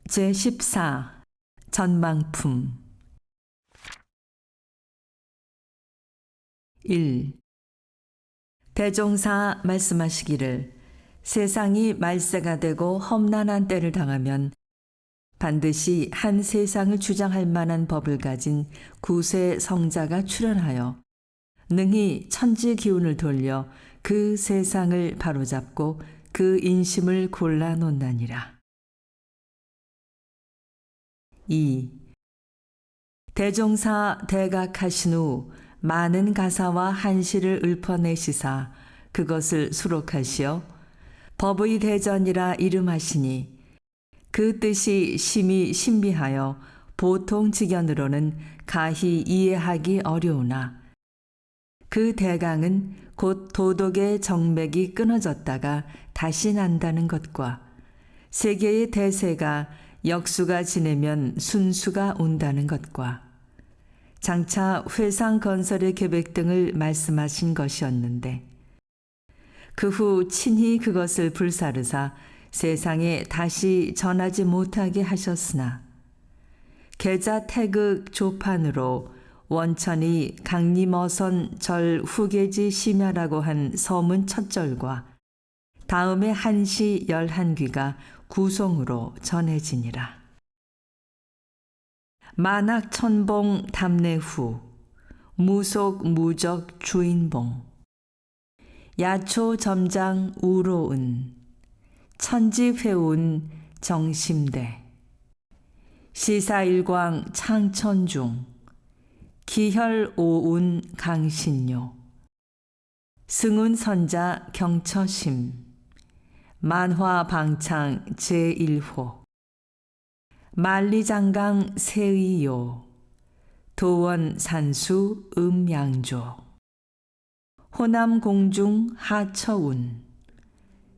제14 전망품 1. 대종사 말씀하시기를 세상이 말세가 되고 험난한 때를 당하면 반드시 한 세상을 주장할 만한 법을 가진 구세 성자가 출현하여 능히 천지 기운을 돌려 그 세상을 바로잡고 그 인심을 골라 놓나니라. 2. 대종사 대각하신 후 많은 가사와 한시를 읊어내시사 그것을 수록하시어 법의 대전이라 이름하시니 그 뜻이 심히 신비하여 보통 직연으로는 가히 이해하기 어려우나 그 대강은 곧 도덕의 정맥이 끊어졌다가 다시 난다는 것과 세계의 대세가 역수가 지내면 순수가 온다는 것과 장차 회상 건설의 계획 등을 말씀하신 것이었는데 그 후 친히 그것을 불사르사 세상에 다시 전하지 못하게 하셨으나 계자 태극 조판으로 원천이 강림어선 절 후계지 심야라고 한 서문 첫 절과 다음에 한시 11귀가 구송으로 전해지니라. 만학천봉 답례후 무속 무적 주인봉 야초 점장 우로은 천지회운 정심대 시사일광 창천중 기혈오운 강신요 승운선자 경처심 만화방창 제1호 만리장강 세의요 도원산수 음양조 호남공중 하처운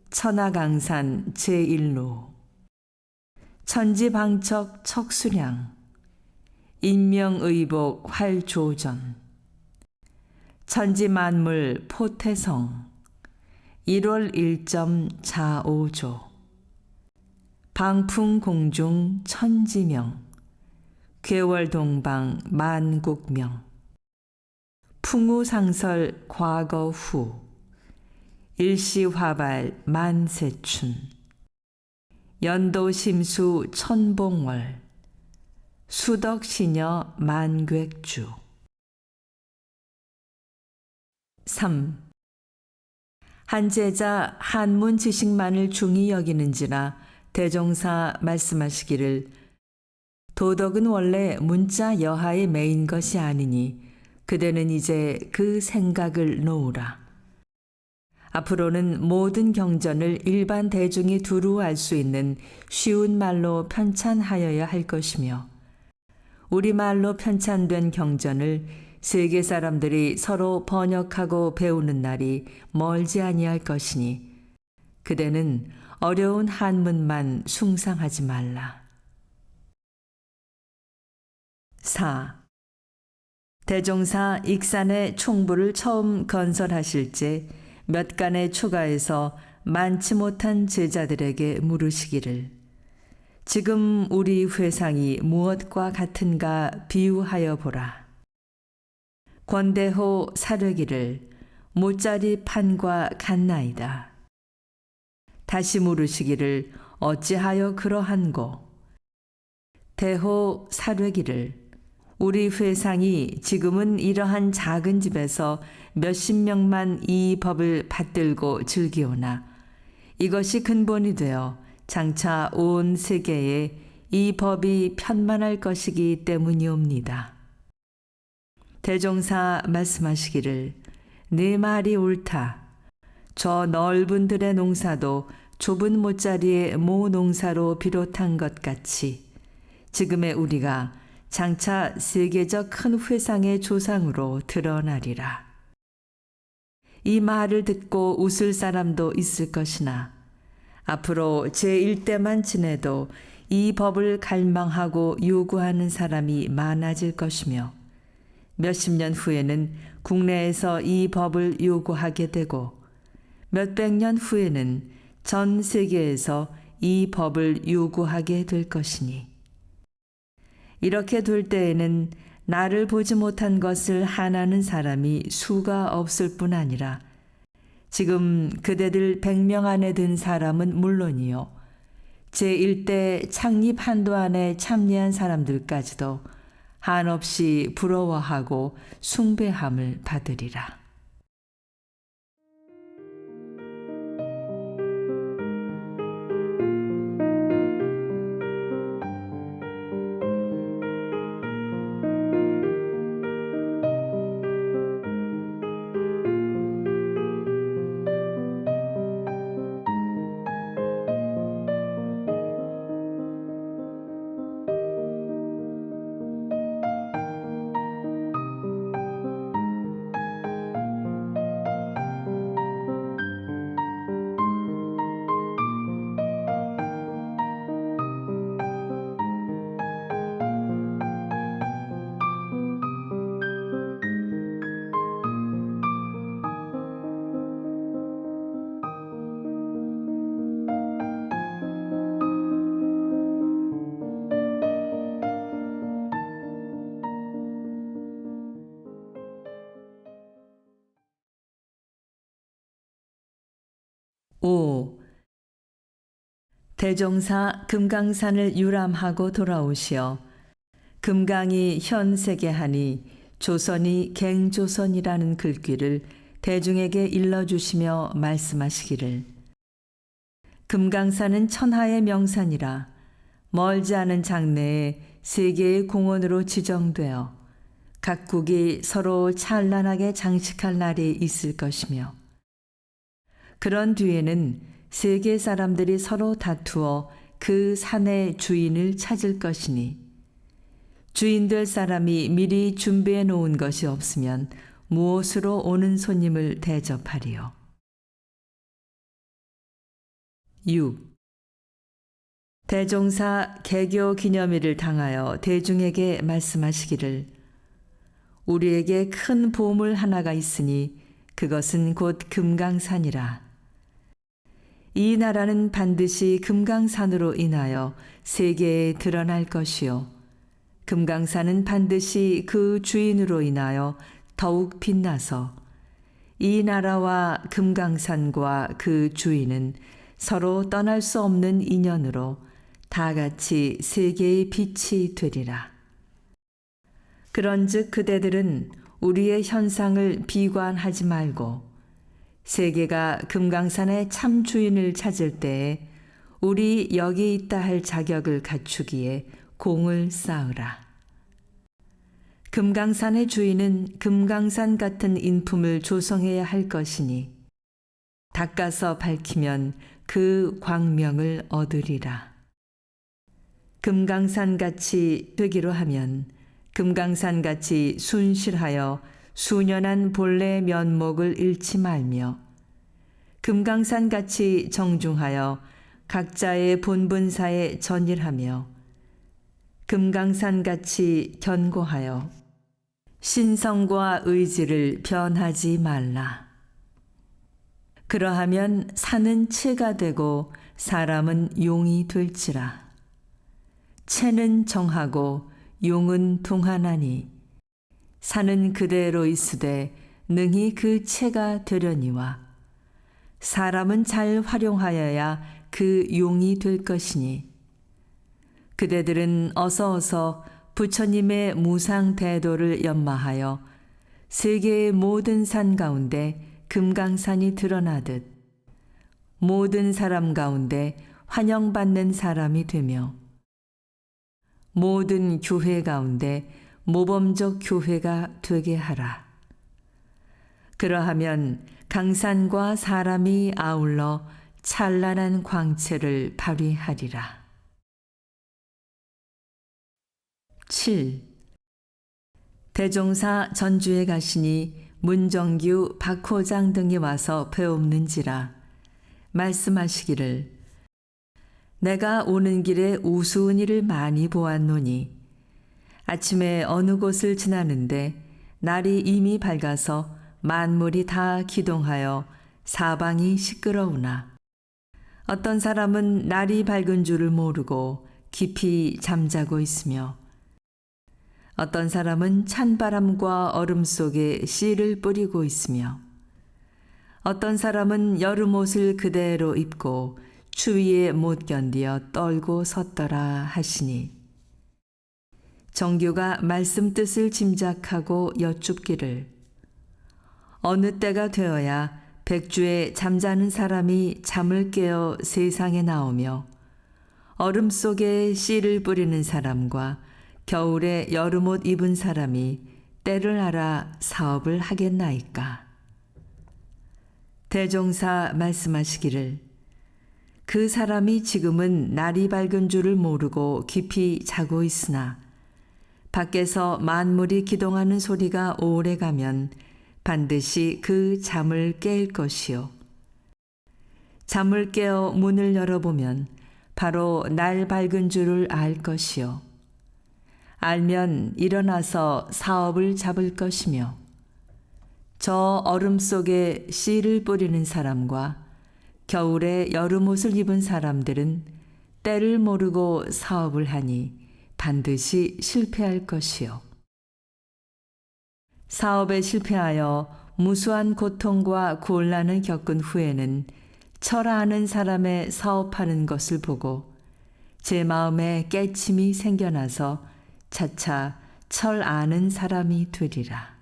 천하강산 제1로 천지방척 척수량 인명의복 활조전 천지만물 포태성 1월 1점 자오조 방풍공중 천지명 괴월동방 만국명 풍우상설 과거후 일시화발 만세춘 연도심수 천봉월 수덕시녀 만객주 3. 한제자 한문 지식만을 중히 여기는지라 대종사 말씀하시기를 도덕은 원래 문자 여하에 매인 것이 아니니 그대는 이제 그 생각을 놓으라. 앞으로는 모든 경전을 일반 대중이 두루 알 수 있는 쉬운 말로 편찬하여야 할 것이며 우리말로 편찬된 경전을 세계 사람들이 서로 번역하고 배우는 날이 멀지 아니할 것이니 그대는 어려운 한문만 숭상하지 말라. 4. 대종사 익산의 총부를 처음 건설하실 때 몇 간의 초가에서 많지 못한 제자들에게 물으시기를 지금 우리 회상이 무엇과 같은가 비유하여 보라. 권대호 사려기를 모짜리 판과 같나이다. 다시 물으시기를 어찌하여 그러한고? 대호 사려기를 우리 회상이 지금은 이러한 작은 집에서 몇십 명만 이 법을 받들고 즐기오나 이것이 근본이 되어 장차 온 세계에 이 법이 편만할 것이기 때문이옵니다. 대종사 말씀하시기를 네 말이 옳다. 저 넓은 들의 농사도 좁은 못자리의 모 농사로 비롯한 것 같이 지금의 우리가 장차 세계적 큰 회상의 조상으로 드러나리라. 이 말을 듣고 웃을 사람도 있을 것이나 앞으로 제1대만 지내도 이 법을 갈망하고 요구하는 사람이 많아질 것이며 몇십 년 후에는 국내에서 이 법을 요구하게 되고 몇백 년 후에는 전 세계에서 이 법을 요구하게 될 것이니 이렇게 될 때에는 나를 보지 못한 것을 한하는 사람이 수가 없을 뿐 아니라 지금 그대들 100명 안에 든 사람은 물론이요 제1대 창립 한도 안에 참여한 사람들까지도 한없이 부러워하고 숭배함을 받으리라. 오 대종사 금강산을 유람하고 돌아오시어 금강이 현세계하니 조선이 갱조선이라는 글귀를 대중에게 일러주시며 말씀하시기를 금강산은 천하의 명산이라 멀지 않은 장래에 세계의 공원으로 지정되어 각국이 서로 찬란하게 장식할 날이 있을 것이며 그런 뒤에는 세계 사람들이 서로 다투어 그 산의 주인을 찾을 것이니 주인 될 사람이 미리 준비해 놓은 것이 없으면 무엇으로 오는 손님을 대접하리요. 6. 대종사 개교 기념일을 당하여 대중에게 말씀하시기를 우리에게 큰 보물 하나가 있으니 그것은 곧 금강산이라. 이 나라는 반드시 금강산으로 인하여 세계에 드러날 것이요. 금강산은 반드시 그 주인으로 인하여 더욱 빛나서 이 나라와 금강산과 그 주인은 서로 떠날 수 없는 인연으로 다 같이 세계의 빛이 되리라. 그런즉 그대들은 우리의 현상을 비관하지 말고 세계가 금강산의 참 주인을 찾을 때에 우리 여기 있다 할 자격을 갖추기에 공을 쌓으라. 금강산의 주인은 금강산 같은 인품을 조성해야 할 것이니 닦아서 밝히면 그 광명을 얻으리라. 금강산같이 되기로 하면 금강산같이 순실하여 수년한 본래의 면목을 잃지 말며 금강산같이 정중하여 각자의 본분사에 전일하며 금강산같이 견고하여 신성과 의지를 변하지 말라. 그러하면 산은 채가 되고 사람은 용이 될지라. 채는 정하고 용은 동하나니 산은 그대로 있으되 능히 그 채가 되려니와 사람은 잘 활용하여야 그 용이 될 것이니 그대들은 어서 부처님의 무상 대도를 연마하여 세계의 모든 산 가운데 금강산이 드러나듯 모든 사람 가운데 환영받는 사람이 되며 모든 교회 가운데 모범적 교회가 되게 하라. 그러하면 강산과 사람이 아울러 찬란한 광채를 발휘하리라. 7. 대종사 전주에 가시니 문정규, 박호장 등이 와서 배웁는지라 말씀하시기를 내가 오는 길에 우스운 일을 많이 보았노니 아침에 어느 곳을 지나는데 날이 이미 밝아서 만물이 다 기동하여 사방이 시끄러우나 어떤 사람은 날이 밝은 줄을 모르고 깊이 잠자고 있으며 어떤 사람은 찬바람과 얼음 속에 씨를 뿌리고 있으며 어떤 사람은 여름 옷을 그대로 입고 추위에 못 견디어 떨고 섰더라 하시니 정교가 말씀 뜻을 짐작하고 여쭙기를 어느 때가 되어야 백주에 잠자는 사람이 잠을 깨어 세상에 나오며 얼음 속에 씨를 뿌리는 사람과 겨울에 여름옷 입은 사람이 때를 알아 사업을 하겠나이까. 대종사 말씀하시기를 그 사람이 지금은 날이 밝은 줄을 모르고 깊이 자고 있으나 밖에서 만물이 기동하는 소리가 오래 가면 반드시 그 잠을 깰 것이요. 잠을 깨어 문을 열어보면 바로 날 밝은 줄을 알 것이요. 알면 일어나서 사업을 잡을 것이며 저 얼음 속에 씨를 뿌리는 사람과 겨울에 여름옷을 입은 사람들은 때를 모르고 사업을 하니 반드시 실패할 것이요. 사업에 실패하여 무수한 고통과 곤란을 겪은 후에는 철아하는 사람의 사업하는 것을 보고 제 마음에 깨침이 생겨나서 차차 철 아는 사람이 되리라.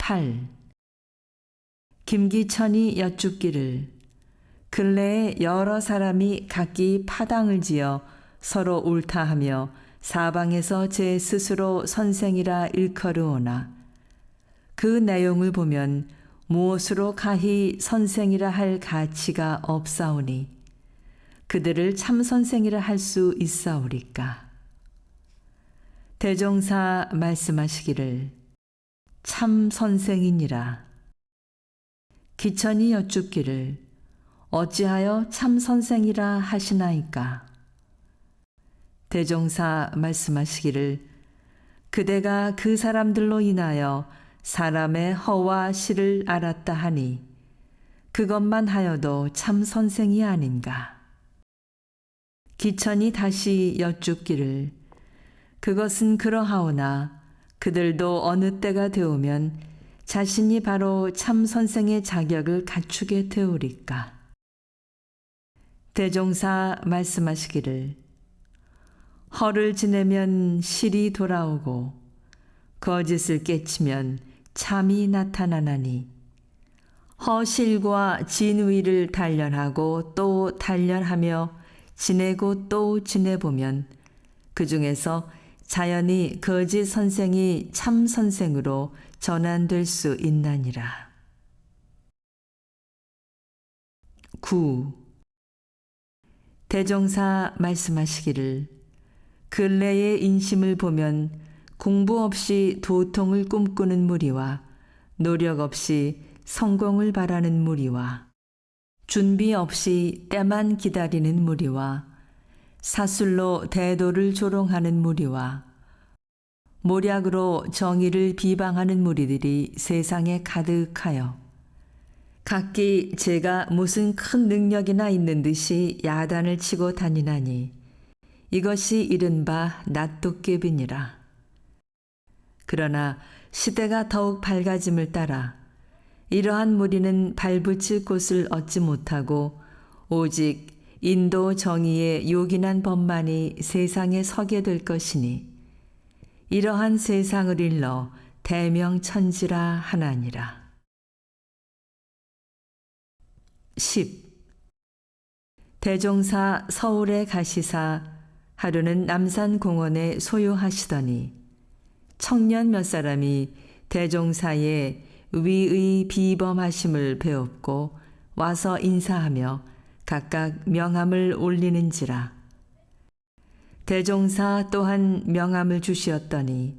팔. 김기천이 여쭙기를 근래에 여러 사람이 각기 파당을 지어 서로 옳다하며 사방에서 제 스스로 선생이라 일컬으오나 그 내용을 보면 무엇으로 가히 선생이라 할 가치가 없사오니 그들을 참 선생이라 할 수 있사오리까. 대종사 말씀하시기를 참 선생이니라. 기천이 여쭙기를 어찌하여 참 선생이라 하시나이까. 대종사 말씀하시기를 그대가 그 사람들로 인하여 사람의 허와 실을 알았다 하니 그것만 하여도 참 선생이 아닌가. 기천이 다시 여쭙기를 그것은 그러하오나 그들도 어느 때가 되오면 자신이 바로 참 선생의 자격을 갖추게 되오리까. 대종사 말씀하시기를 허를 지내면 실이 돌아오고 거짓을 깨치면 참이 나타나나니 허실과 진위를 단련하고 또 단련하며 지내고 또 지내보면 그 중에서 자연히 거짓 선생이 참 선생으로 전환될 수 있나니라. 9. 대종사 말씀하시기를 근래의 인심을 보면 공부 없이 도통을 꿈꾸는 무리와 노력 없이 성공을 바라는 무리와 준비 없이 때만 기다리는 무리와 사술로 대도를 조롱하는 무리와 모략으로 정의를 비방하는 무리들이 세상에 가득하여 각기 제가 무슨 큰 능력이나 있는 듯이 야단을 치고 다니나니 이것이 이른바 낫도깨비니라. 그러나 시대가 더욱 밝아짐을 따라 이러한 무리는 발붙일 곳을 얻지 못하고 오직 인도 정의의 요긴한 법만이 세상에 서게 될 것이니 이러한 세상을 일러 대명천지라 하나니라. 10. 대종사 서울에 가시사 하루는 남산공원에 소요하시더니 청년 몇 사람이 대종사의 위의 비범하심을 배웠고 와서 인사하며 각각 명함을 올리는지라. 대종사 또한 명함을 주시었더니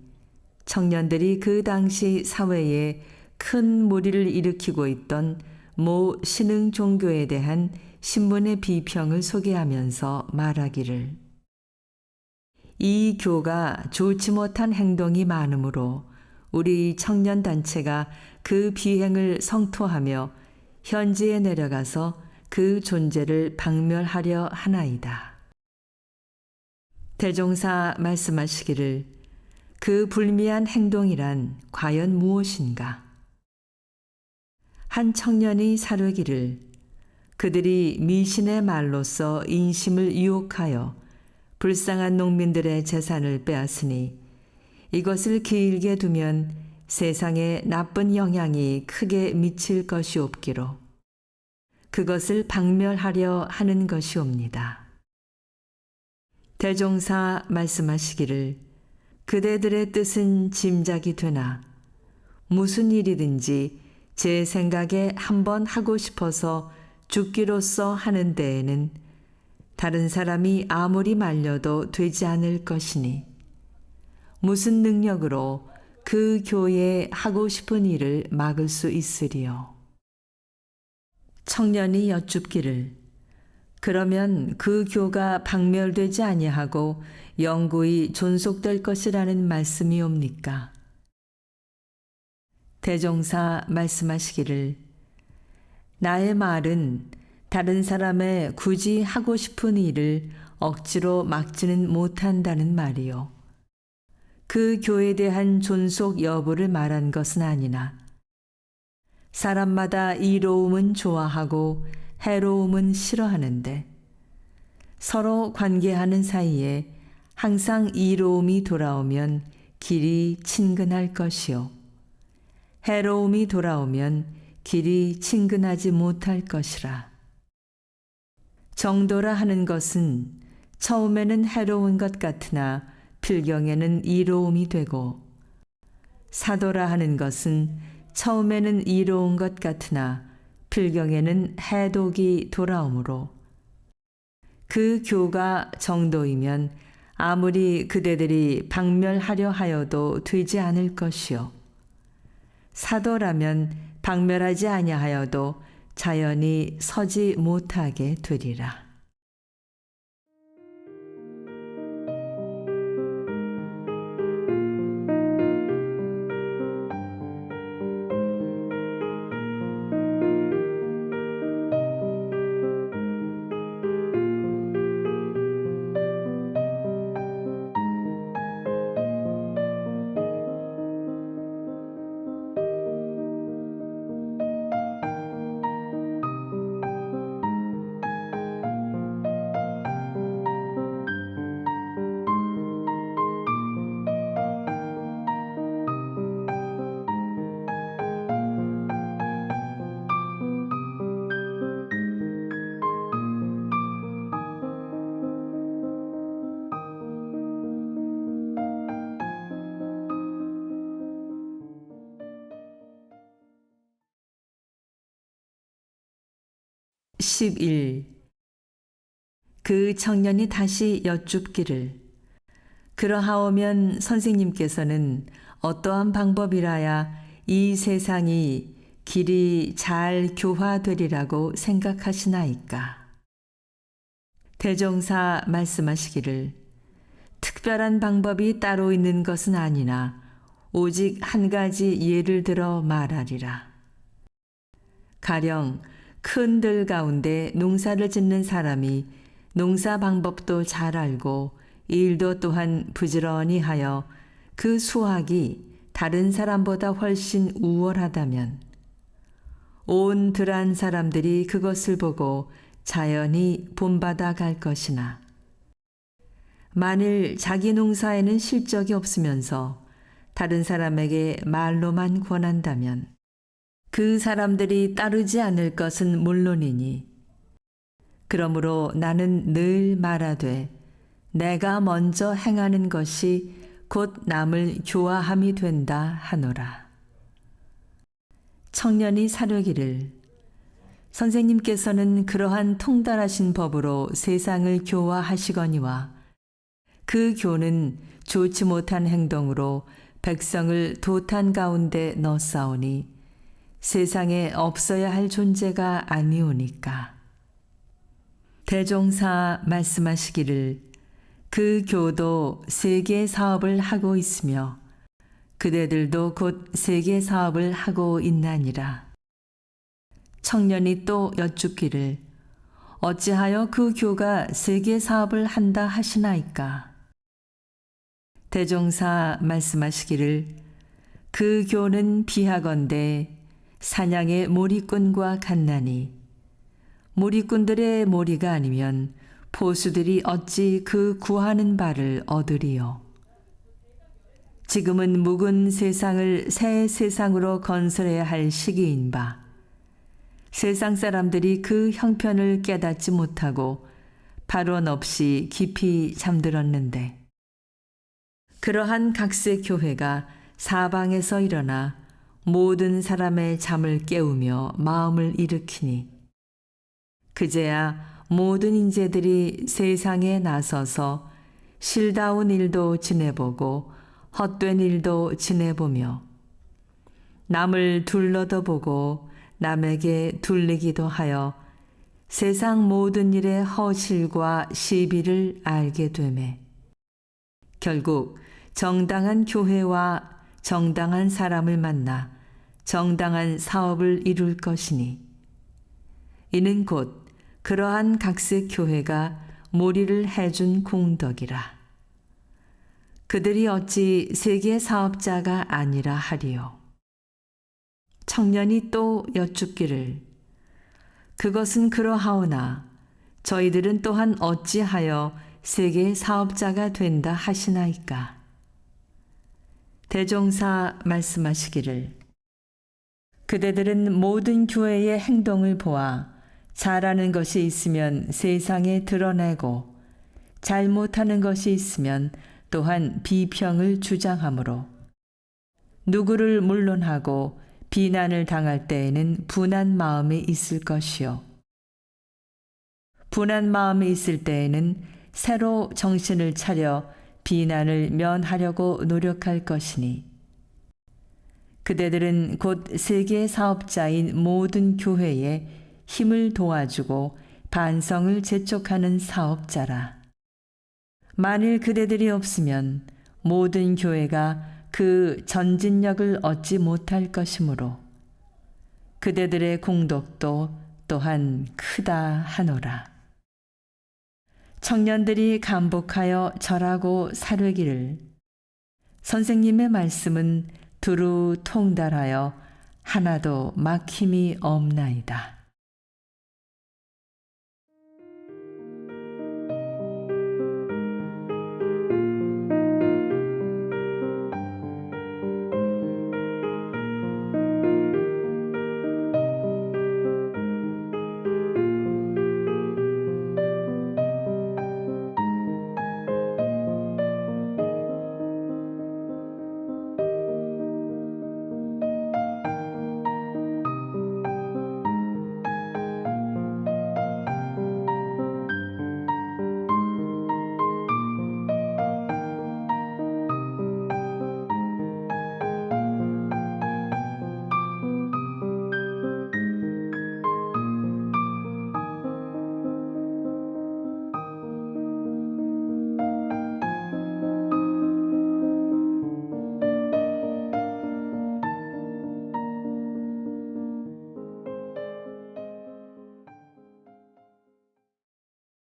청년들이 그 당시 사회에 큰 무리를 일으키고 있던 모 신흥 종교에 대한 신문의 비평을 소개하면서 말하기를 이 교가 좋지 못한 행동이 많으므로 우리 청년단체가 그 비행을 성토하며 현지에 내려가서 그 존재를 박멸하려 하나이다. 대종사 말씀하시기를 그 불미한 행동이란 과연 무엇인가? 한 청년이 사르기를 그들이 미신의 말로써 인심을 유혹하여 불쌍한 농민들의 재산을 빼앗으니 이것을 길게 두면 세상에 나쁜 영향이 크게 미칠 것이 없기로 그것을 박멸하려 하는 것이옵니다. 대종사 말씀하시기를 그대들의 뜻은 짐작이 되나 무슨 일이든지 제 생각에 한번 하고 싶어서 죽기로써 하는 데에는 다른 사람이 아무리 말려도 되지 않을 것이니 무슨 능력으로 그 교에 하고 싶은 일을 막을 수 있으리요. 청년이 여쭙기를 그러면 그 교가 박멸되지 아니하고 영구히 존속될 것이라는 말씀이옵니까? 대종사 말씀하시기를 나의 말은 다른 사람의 굳이 하고 싶은 일을 억지로 막지는 못한다는 말이요. 그 교에 대한 존속 여부를 말한 것은 아니나 사람마다 이로움은 좋아하고 해로움은 싫어하는데 서로 관계하는 사이에 항상 이로움이 돌아오면 길이 친근할 것이요. 해로움이 돌아오면 길이 친근하지 못할 것이라. 정도라 하는 것은 처음에는 해로운 것 같으나 필경에는 이로움이 되고 사도라 하는 것은 처음에는 이로운 것 같으나 필경에는 해독이 돌아오므로 그 교가 정도이면 아무리 그대들이 박멸하려 하여도 되지 않을 것이요. 사도라면 박멸하지 아니하여도 자연히 서지 못하게 되리라. 11. 그 청년이 다시 여쭙기를 그러하오면 선생님께서는 어떠한 방법이라야 이 세상이 길이 잘 교화되리라고 생각하시나이까? 대종사 말씀하시기를 특별한 방법이 따로 있는 것은 아니나 오직 한 가지 예를 들어 말하리라. 가령 큰 들 가운데 농사를 짓는 사람이 농사 방법도 잘 알고 일도 또한 부지런히 하여 그 수확이 다른 사람보다 훨씬 우월하다면 온 들한 사람들이 그것을 보고 자연히 본받아 갈 것이나 만일 자기 농사에는 실적이 없으면서 다른 사람에게 말로만 권한다면 그 사람들이 따르지 않을 것은 물론이니 그러므로 나는 늘 말하되 내가 먼저 행하는 것이 곧 남을 교화함이 된다 하노라. 청년이 사려기를 선생님께서는 그러한 통달하신 법으로 세상을 교화하시거니와 그 교는 좋지 못한 행동으로 백성을 도탄 가운데 넣사오니 세상에 없어야 할 존재가 아니오니까. 대종사 말씀하시기를 그 교도 세계 사업을 하고 있으며 그대들도 곧 세계 사업을 하고 있나니라. 청년이 또 여쭙기를 어찌하여 그 교가 세계 사업을 한다 하시나이까? 대종사 말씀하시기를 그 교는 비하건대 사냥의 몰이꾼과 같나니 몰이꾼들의 몰이가 아니면 포수들이 어찌 그 구하는 바를 얻으리요. 지금은 묵은 세상을 새 세상으로 건설해야 할 시기인 바 세상 사람들이 그 형편을 깨닫지 못하고 발원 없이 깊이 잠들었는데 그러한 각세 교회가 사방에서 일어나 모든 사람의 잠을 깨우며 마음을 일으키니 그제야 모든 인재들이 세상에 나서서 실다운 일도 지내보고 헛된 일도 지내보며 남을 둘러도 보고 남에게 둘리기도 하여 세상 모든 일의 허실과 시비를 알게 되매 결국 정당한 교회와 정당한 사람을 만나 정당한 사업을 이룰 것이니 이는 곧 그러한 각색 교회가 몰이를 해준 공덕이라. 그들이 어찌 세계 사업자가 아니라 하리요. 청년이 또 여쭙기를 그것은 그러하오나 저희들은 또한 어찌하여 세계 사업자가 된다 하시나이까? 대종사 말씀하시기를 그대들은 모든 교회의 행동을 보아 잘하는 것이 있으면 세상에 드러내고 잘못하는 것이 있으면 또한 비평을 주장하므로 누구를 물론하고 비난을 당할 때에는 분한 마음이 있을 것이요. 분한 마음이 있을 때에는 새로 정신을 차려 비난을 면하려고 노력할 것이니 그대들은 곧 세계 사업자인 모든 교회에 힘을 도와주고 반성을 재촉하는 사업자라. 만일 그대들이 없으면 모든 교회가 그 전진력을 얻지 못할 것이므로 그대들의 공덕도 또한 크다 하노라. 청년들이 감복하여 절하고 사르기를 선생님의 말씀은 두루 통달하여 하나도 막힘이 없나이다.